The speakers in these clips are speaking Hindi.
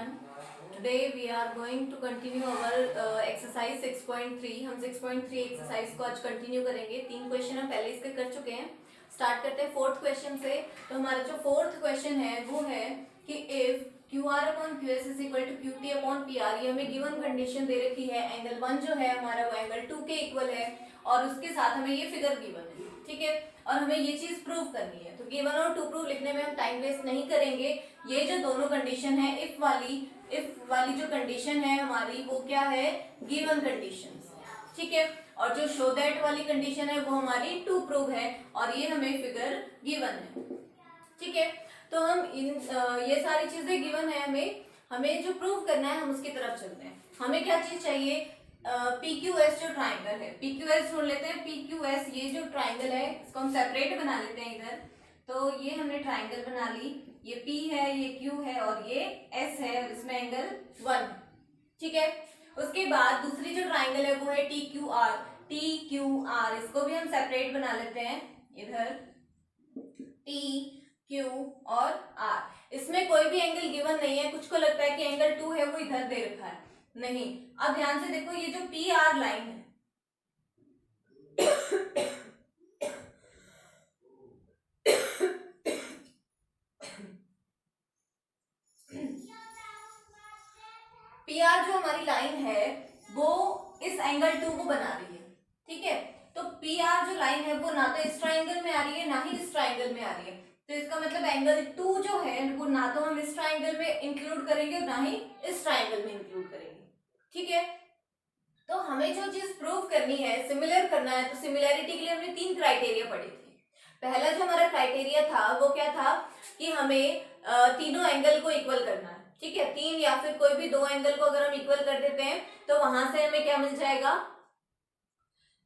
everyone. Today we are going to continue our exercise 6.3. हम 6.3 एक्सरसाइज को आज कंटिन्यू करेंगे. 3 क्वेश्चन हम पहले इसके कर चुके हैं. स्टार्ट करते हैं फोर्थ क्वेश्चन से. तो हमारा जो फोर्थ क्वेश्चन है वो है कि if QR upon QS is equal to QT upon PR. ये हमें गिवन कंडीशन दे रखी है. एंगल 1 जो है हमारा वो एंगल 2 के इक्वल है और उसके साथ हमें ये फिगर गिवन है. ठीक है, और हमें ये चीज प्रूव करनी है. तो गिवन और टू प्रूव लिखने में हम टाइम वेस्ट नहीं करेंगे. ये जो दोनों कंडीशन है इफ वाली जो कंडीशन है हमारी वो क्या है, गिवन कंडीशन. ठीक है, और जो शो दैट वाली कंडीशन है वो हमारी टू प्रूव है और ये हमें फिगर गिवन है. ठीक है, तो हम ये सारी चीजें गिवन है. हमें जो प्रूव करना है हम उसकी तरफ चलते हैं. हमें क्या चीज चाहिए, PQS जो ट्राइंगल है, PQS ढूंढ लेते हैं. PQS ये जो ट्राइंगल है इसको हम सेपरेट बना लेते हैं इधर. तो ये हमने ट्राइंगल बना ली. ये P है, ये Q है और ये S है. इसमें एंगल 1. ठीक है, उसके बाद दूसरी जो ट्राइंगल है वो है TQR. इसको भी हम सेपरेट बना लेते हैं इधर. TQ और R. इसमें कोई भी एंगल गिवन नहीं है. कुछ को लगता है कि एंगल 2 है वो इधर दे रखा है. नहीं, अब ध्यान से देखो ये जो PR लाइन है PR जो हमारी लाइन है वो इस एंगल 2 को बना रही है. ठीक है, तो PR जो लाइन है वो ना तो इस ट्राइंगल में आ रही है ना ही इस ट्राइंगल में आ रही है. तो इसका मतलब एंगल 2 जो है वो ना तो हम इस ट्राइंगल में इंक्लूड करेंगे और ना ही इस ट्राइंगल में इंक्लूड करेंगे. ठीक है, तो हमें जो चीज प्रूव करनी है, सिमिलर करना है, तो सिमिलैरिटी के लिए हमने 3 क्राइटेरिया पढ़े थे. पहला जो हमारा क्राइटेरिया था वो क्या था कि हमें तीनों एंगल को इक्वल करना है. ठीक है, 3 या फिर कोई भी 2 एंगल को अगर हम इक्वल कर देते हैं तो वहां से हमें क्या मिल जाएगा.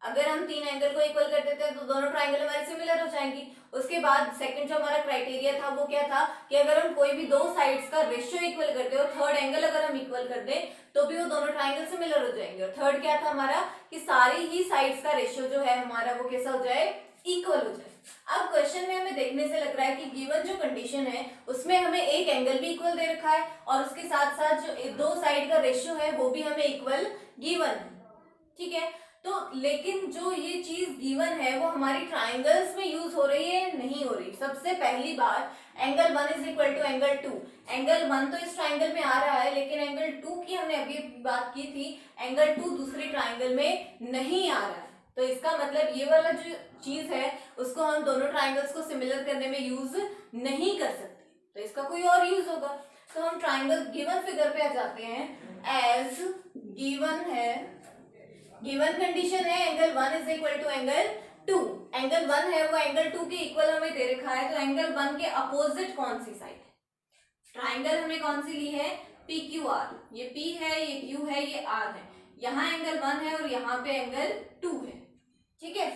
अगर हम 3 एंगल को इक्वल कर देते हैं तो दोनों ट्राइंगल हमारे सिमिलर हो जाएंगी. उसके बाद सेकंड जो हमारा क्राइटेरिया था वो क्या था कि अगर हम कोई भी 2 साइड्स का रेशियो इक्वल कर दे और थर्ड एंगल अगर हम इक्वल कर दें तो भी वो दोनों ट्राइंगल सिमिलर हो जाएंगे. और थर्ड क्या था हमारा कि सारी ही साइड्स का रेशियो जो है हमारा वो कैसा हो जाए, इक्वल हो जाए. अब क्वेश्चन में हमें देखने से लग रहा है कि गिवन जो कंडीशन है उसमें हमें एक एंगल भी इक्वल दे रखा है और उसके साथ साथ जो 2 साइड का रेशियो है वो भी हमें इक्वल गिवन है. ठीक है, तो लेकिन जो ये चीज गिवन है वो हमारी ट्राइंगल्स में यूज हो रही है, नहीं हो रही. सबसे पहली बार angle 1 is equal to angle 2. Angle 1 तो इस ट्राइंगल में आ रहा है लेकिन एंगल 2 की हमने अभी बात की थी, एंगल 2 दूसरी ट्राइंगल में नहीं आ रहा है. तो इसका मतलब ये वाला जो चीज है उसको हम दोनों ट्राइंगल्स को सिमिलर करने में यूज नहीं कर सकते. तो इसका कोई और यूज होगा. तो हम ट्राइंगल गिवन फिगर पे आ जाते हैं. एज गिवन है, गिवन कंडीशन है angle 1 is equal to angle 2. Angle 1 है वो एंगल 2 के इक्वल हमें दे रखा है. तो एंगल 1 के अपोजिट कौन सी साइड है, ट्राइंगल हमने कौन सी ली है, PQR. ये P है, ये Q है, ये R है. यहाँ एंगल 1 है और यहाँ पे एंगल 2 है. ठीक है,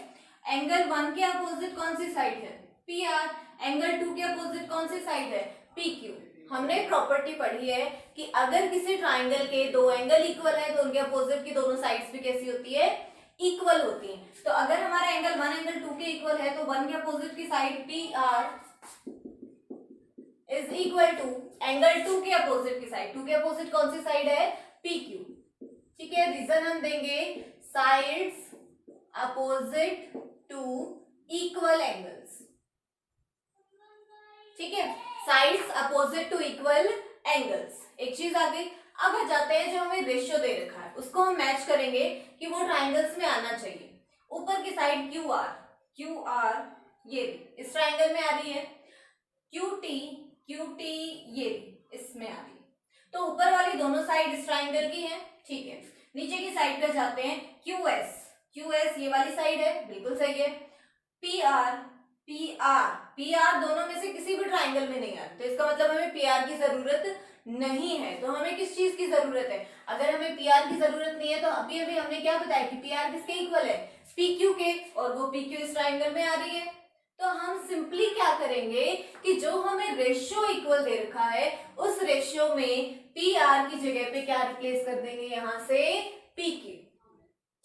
एंगल 1 के अपोजिट कौन सी साइड है, PR. एंगल 2 के अपोजिट कौन सी साइड है, PQ. हमने प्रॉपर्टी पढ़ी है कि अगर किसी ट्राइंगल के 2 एंगल इक्वल है तो उनके अपोजिट की दोनों साइड्स भी कैसी होती है, इक्वल होती हैं. तो अगर हमारा एंगल 1 एंगल 2 के इक्वल है तो 1 के अपोजिट की side PR is equal to angle 2 के अपोजिट की साइड. 2 के अपोजिट कौन सी साइड है, PQ. ठीक है, रीजन हम देंगे sides opposite to equal angles. ठीक है, sides opposite to equal angles. एक चीज आ गई. अब आ जाते हैं जो हमें रेशियो दे रखा है उसको हम मैच करेंगे कि वो ट्राइंगल्स में आना चाहिए. ऊपर की साइड QR ये इस ट्राइंगल में आ रही है. QT ये इसमें आ रही है. तो ऊपर वाली दोनों साइड इस ट्राइंगल की है. ठीक है, नीचे की साइड पे जाते हैं. QS ये वाली साइड है, बिल्कुल सही है. PR दोनों में से किसी भी ट्राइंगल में नहीं आ रहा. तो इसका मतलब हमें PR की जरूरत नहीं है. तो हमें किस चीज की जरूरत है, अगर हमें PR की जरूरत नहीं है तो अभी हमने क्या बताया कि PR किसके इक्वल है, PQ के, और वो PQ इस ट्राइंगल में आ रही है. तो हम सिंपली क्या करेंगे कि जो हमें रेशियो इक्वल दे रखा है उस रेशियो में PR की जगह पे क्या रिप्लेस कर देंगे, यहां से PQ.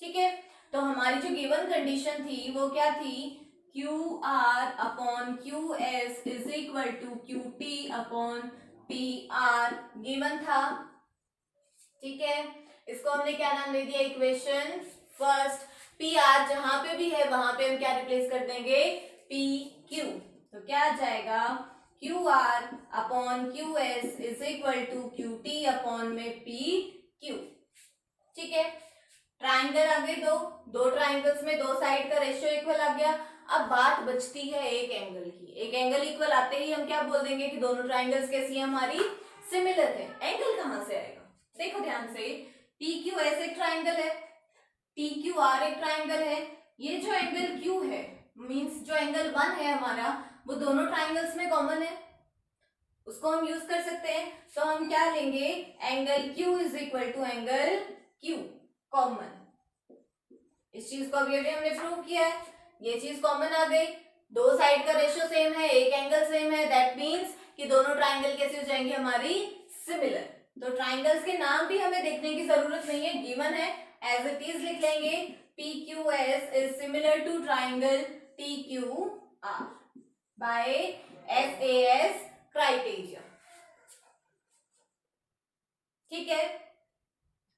ठीक है, तो हमारी जो गिवन कंडीशन थी वो क्या थी, QR upon QS is equal to QT upon P R given था, ठीक है। इसको हमने क्या नाम दे दिया, इक्वेशन फर्स्ट। पी आर जहां पे भी है वहां पे हम क्या रिप्लेस कर देंगे, पी क्यू। तो क्या आ जाएगा, Q R upon Q S is equal to Q T upon में पी क्यू, ठीक है। ट्राइंगल आ गए दो ट्राइंगल्स में दो साइड का रेशियो इक्वल आ गया। अब बात बचती है एक एंगल की। एक एंगल इक्वल आते ही हम क्या बोल देंगे कि दोनों ट्राइंगल्स कैसी है, हमारी सिमिलर है। एंगल कहां से आएगा, देखो ध्यान से, पी क्यू एस एक ट्राइंगल है, टी क्यू आर एक ट्राइंगल है। ये जो एंगल क्यू है मींस जो एंगल 1 है हमारा, वो दोनों ट्राइंगल्स में कॉमन है, उसको हम यूज कर सकते हैं। तो हम क्या लेंगे, angle Q is equal to angle Q common. इस चीज को अभी हमने प्रूव किया है, ये चीज कॉमन आ गई। दो साइड का रेशियो सेम है, एक एंगल सेम है, दैट मींस कि दोनों ट्राइंगल कैसे हो जाएंगे, हमारी सिमिलर। तो ट्राइंगल्स के नाम भी हमें देखने की जरूरत नहीं है, गिवन है, एज इट इज लिख लेंगे। P Q S is similar to triangle T Q R by S A S criteria, ठीक है।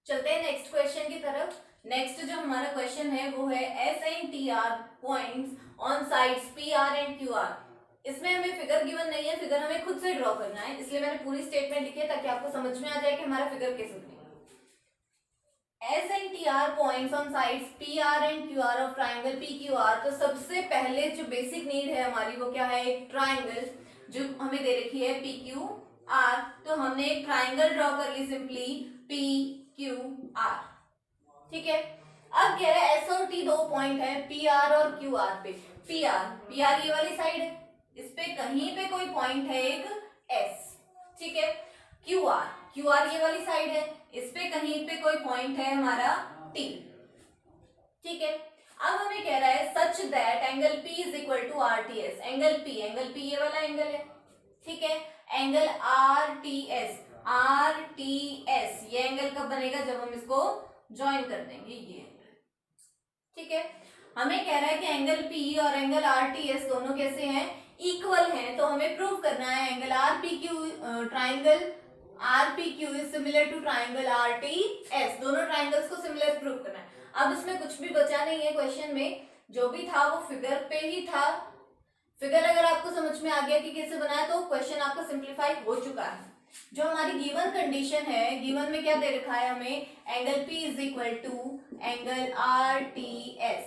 चलते हैं नेक्स्ट क्वेश्चन की तरफ। नेक्स्ट जो हमारा क्वेश्चन है वो है S and T R points on sides P R and Q R. इसमें हमें फिगर गिवन नहीं है, फिगर हमें खुद से ड्रॉ करना है, इसलिए मैंने पूरी स्टेटमेंट लिखी है ताकि आपको समझ में आ जाए कि हमारा फिगर कैसे बनेगा। S and T R points on sides P R and Q R of triangle P Q R. तो सबसे पहले जो बेसिक नीड है हमारी वो क्या है, एक ट्राइंगल जो हमें दे रखी है पी क्यू आर। तो हमने एक ट्राइंगल ड्रॉ कर ली सिंपली पी क्यू आर, ठीक है। अब कह रहे हैं एस और टी दो पॉइंट है पी आर और क्यू आर पे। पी आर ये वाली साइड है, इस पे कहीं पे कोई पॉइंट है एक एस, ठीक है। क्यू आर ये वाली साइड है, इस पे कहीं पे कोई पॉइंट है हमारा टी, ठीक है। अब हमें कह रहा है such that angle P is equal to R T S. Angle P ये वाला एंगल है, ठीक है। एंगल आर टी एस ये एंगल कब बनेगा, जब हम इसको ज्वाइन कर देंगे ये एंगल, ठीक है। हमें कह रहा है कि एंगल पी और एंगल आर टी एस दोनों कैसे हैं, इक्वल हैं। तो हमें प्रूव करना है angle R P Q, triangle R P Q is similar to triangle R T S. दोनों ट्राइंगल्स को सिमिलर प्रूव करना है। अब इसमें कुछ भी बचा नहीं है क्वेश्चन में, जो भी था वो फिगर पे ही था। फिगर अगर आपको समझ में आ गया कि कैसे बनाया तो क्वेश्चन आपका सिंप्लीफाई हो चुका है। जो हमारी गिवन कंडीशन है, गिवन में क्या दे रखा है हमें, angle P is equal to angle R T S,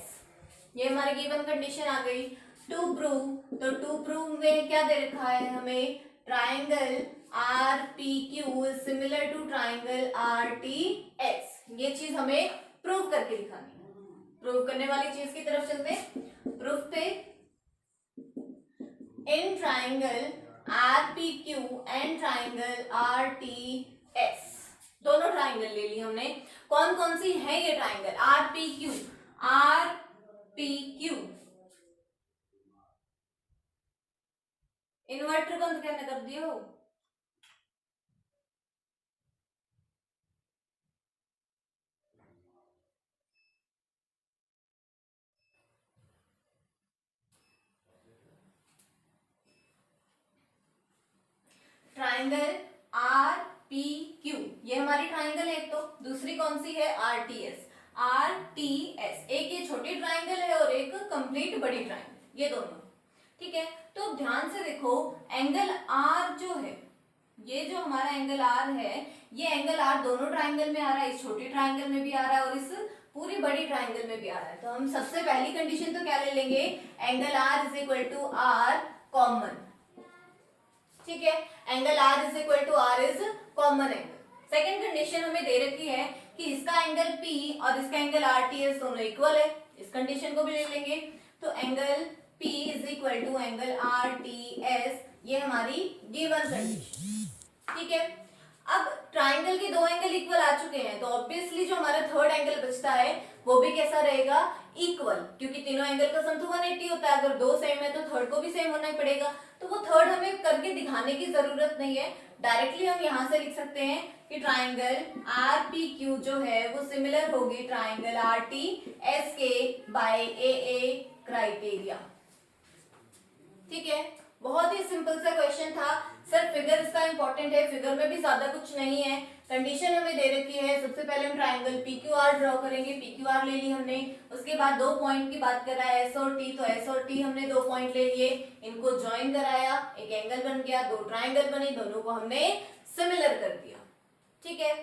ये हमारी गिवन कंडीशन आ गई। टू प्रूव, तो टू प्रूव में क्या दे रखा है हमें, triangle R P Q is similar to triangle R T S. ये चीज हमें प्रूव करके दिखानी है। प्रूव करने वाली चीज की तरफ चलते हैं। प्रूफ पे in triangle RPQ and triangle RTS, दोनों ट्राइंगल ले ली हमने। कौन कौन सी है ये ट्राइंगल, RPQ इन्वर्टर बंद करने कर दियो। ट्राइंगल RPQ ये हमारी ट्राइंगल है एक, तो दूसरी कौन सी है RTS। एक ये छोटी ट्राइंगल है और एक कंप्लीट बड़ी ट्राइंगल, ये दोनों, ठीक है। तो ध्यान से देखो, एंगल R जो है, ये जो हमारा एंगल R है, ये एंगल R दोनों ट्राइंगल में आ रहा है, इस छोटी ट्राइंगल में भी आ रहा है और इस पूरी बड़ी ट्राइंगल में भी आ रहा है। तो हम सबसे पहली कंडीशन तो क्या ले लेंगे, angle R is equal to R common, ठीक है। Angle R is equal to R is common angle. Second condition हमें दे रखी है कि इसका एंगल P और इसका एंगल RTS दोनों इक्वल है, इस कंडीशन को भी ले लेंगे। तो angle P is equal to angle RTS, ये हमारी गिवन कंडीशन, ठीक है। अब ट्राइंगल के दो एंगल इक्वल आ चुके हैं, तो ऑब्वियसली जो हमारा थर्ड एंगल बचता है वो भी कैसा रहेगा, इक्वल, क्योंकि तीनों एंगल का सम तो 180 होता है। अगर दो सेम है तो थर्ड को भी सेम होना ही पड़ेगा। तो वो थर्ड हमें करके दिखाने की जरूरत नहीं है, डायरेक्टली हम यहाँ से लिख सकते हैं कि ट्राइंगल RPQ जो है वो सिमिलर होगी ट्राइंगल RTS के बाय AA क्राइटेरिया, ठीक है। बहुत ही सिंपल सा क्वेश्चन था, सर फिगर इसका इंपॉर्टेंट है, फिगर में भी ज्यादा कुछ नहीं है, कंडीशन हमें दे रखी है। सबसे पहले हम ट्राइंगल PQR ड्रॉ करेंगे, PQR ले ली हमने, उसके बाद 2 पॉइंट की बात करा है S और T, तो S और T हमने 2 पॉइंट ले लिए, इनको ज्वाइन कराया, एक एंगल बन गया, 2 ट्राइंगल बने, दोनों को हमने सिमिलर कर दिया। ठीक है,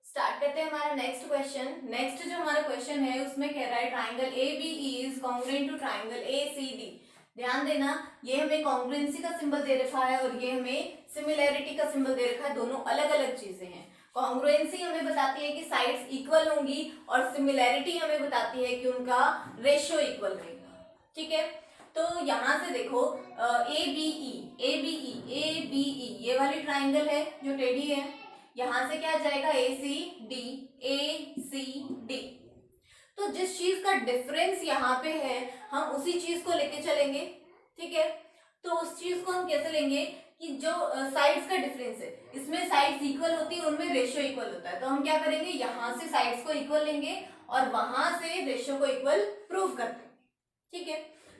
स्टार्ट करते हैं हमारा नेक्स्ट क्वेश्चन। नेक्स्ट जो हमारा क्वेश्चन है उसमें कह रहा है triangle ABE is congruent to triangle ACD। ध्यान देना, ये हमें कॉन्ग्रुएंसी का सिंबल दे रखा है और ये हमें सिमिलैरिटी का सिंबल दे रखा है, दोनों अलग अलग चीजें हैं। कॉन्ग्रुएंसी हमें बताती है कि साइड्स इक्वल होंगी और सिमिलैरिटी हमें बताती है कि उनका रेशियो इक्वल रहेगा। ठीक है, तो यहाँ से देखो ABE ये वाली ट्राइंगल है जो टेढ़ी है, यहाँ से क्या जाएगा ACD, तो जिस चीज का डिफरेंस यहाँ पे है हम उसी चीज को लेके चलेंगे। ठीक है, तो उस चीज को हम कैसे लेंगे कि जो साइड्स का डिफरेंस है, इसमें साइड्स इक्वल होती है, उनमें रेशियो इक्वल होता है, तो हम क्या करेंगे, यहाँ से साइड्स को इक्वल लेंगे और वहां से रेशियो को इक्वल प्रूव करते हैं। ठीक है,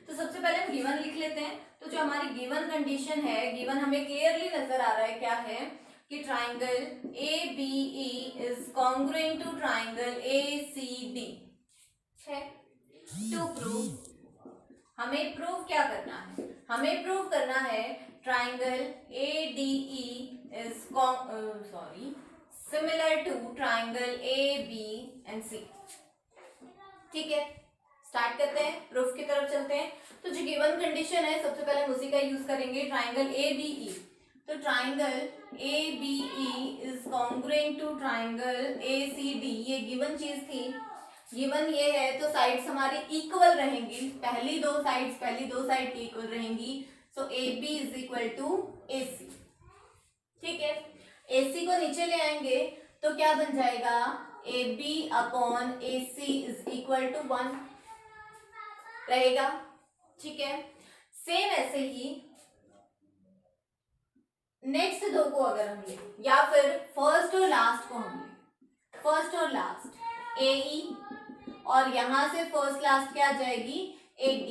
तो सबसे पहले हम गिवन लिख लेते हैं। तो जो हमारी गिवन कंडीशन है, गिवन हमें क्लियरली नजर आ रहा है, क्या है कि triangle ABE is congruent to triangle ACD है। टू प्रूव, हमें प्रूव क्या करना है, हमें प्रूव करना है triangle ADE is similar to triangle ABC। ठीक है, स्टार्ट करते हैं, प्रूफ की तरफ चलते हैं। तो जो गिवन कंडीशन है सबसे पहले हम उसी का यूज करेंगे, ट्राइंगल ABE। तो triangle ABE is congruent to triangle ACD, ये गिवन चीज थी, गिवन ये है, तो साइड्स हमारी इक्वल रहेंगी, पहली दो साइड की इक्वल रहेंगी, so AB is equal to AC। ठीक है, AC को नीचे ले आएंगे तो क्या बन जाएगा, AB upon AC is equal to 1 रहेगा। ठीक है, सेम ऐसे ही नेक्स्ट दो को अगर हम ले, या फिर फर्स्ट और लास्ट को हम ले, फर्स्ट और लास्ट AE और यहां से फर्स्ट लास्ट क्या आ जाएगी AD,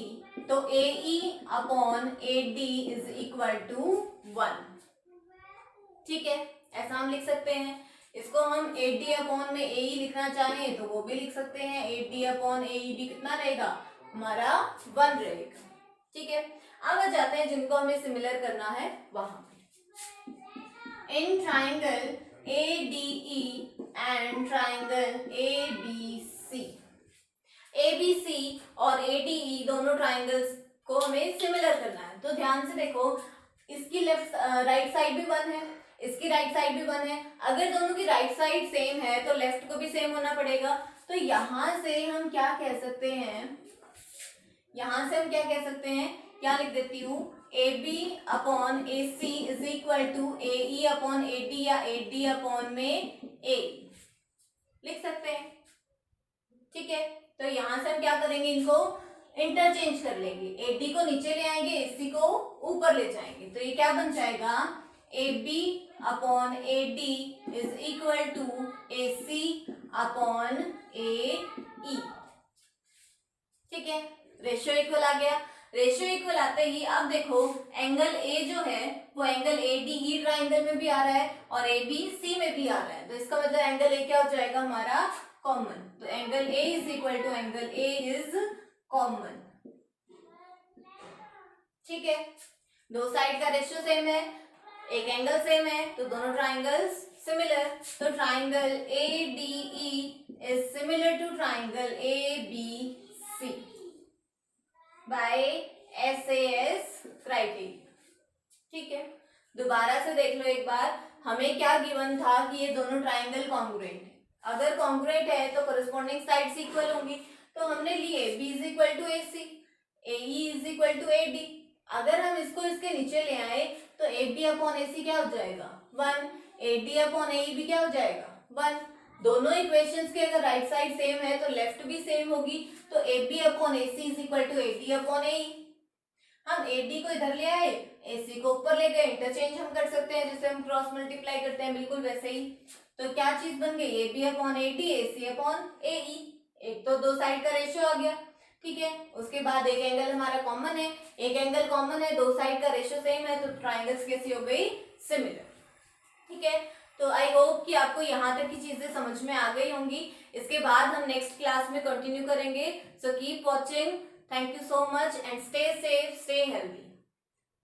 तो AE upon AD is equal to 1। ठीक है, ऐसा हम लिख सकते हैं। इसको हम AD अपॉन में AE लिखना चाहें तो वो भी लिख सकते हैं, AD अपॉन AE भी कितना रहेगा हमारा 1 रहेगा। ठीक है, अब जाते हैं जिनको हमें सिमिलर करना है वहां। In triangle ADE and triangle ABC और ADE दोनों ट्राइंगल्स को हमें सिमिलर करना है। तो ध्यान से देखो, इसकी लेफ्ट राइट साइड भी 1 है, इसकी राइट साइड भी 1 है, अगर दोनों की राइट साइड सेम है तो लेफ्ट को भी सेम होना पड़ेगा। तो यहां से हम क्या कह सकते हैं, यहां से हम क्या कह सकते हैं, क्या लिख देती हूँ, AB upon AC is equal to AE upon AD या AD अपॉन में A लिख सकते हैं। ठीक है, तो यहां से हम क्या करेंगे, इनको इंटरचेंज कर लेंगे, AD को नीचे ले आएंगे, AC को ऊपर ले जाएंगे, तो ये क्या बन जाएगा, AB upon AD is equal to AC upon AE। ठीक है, रेशियो इक्वल आ गया। रेशियो इक्वल आते ही अब देखो एंगल A जो है वो एंगल ADE ट्राइंगल में भी आ रहा है और ABC में भी आ रहा है, तो इसका मतलब एंगल A क्या हो जाएगा हमारा कॉमन, तो angle A is equal to angle A is common. ठीक है, दो साइड का रेशियो सेम है, एक एंगल सेम है, तो दोनों ट्राइंगल्स सिमिलर, तो triangle ADE is similar to triangle ABC by SAS criteria. ठीक है, दोबारा से देख लो एक बार, हमें क्या गिवन था कि ये दोनों ट्राइंगल कॉन्ग्रुएंट है, अगर कॉन्ग्रुएंट है तो कोरिस्पोंडिंग साइड्स इक्वल होंगी, तो हमने लिए B is equal to AC, AE is equal to AD। अगर हम इसको इसके नीचे ले आए तो AB अपॉन AC क्या हो जाएगा 1, AD अपॉन AE भी क्या हो जाएगा 1। दोनों इक्वेशंस के अगर राइट साइड सेम है तो लेफ्ट भी सेम होगी, तो AB upon AC is equal to AD upon AE। हम AD को इधर ले आए, AC को ऊपर ले गए, इंटरचेंज हम कर सकते हैं, जैसे हम क्रॉस मल्टीप्लाई करते हैं बिल्कुल वैसे ही। तो क्या चीज बन गई, AB upon AD AC upon AE, एक तो दो साइड का रेशियो आ गया। ठीक है। उसके बाद एक एंगल हमारा कॉमन है, एक एंगल कॉमन है, दो साइड का रेशियो सेम है, तो ट्राइंगल्स कैसी हो गई, सिमिलर। ठीक है, तो आई होप कि आपको यहाँ तक की चीजें समझ में आ गई होंगी। इसके बाद हम नेक्स्ट क्लास में कंटिन्यू करेंगे। So keep watching, thank you so much and stay safe, stay healthy.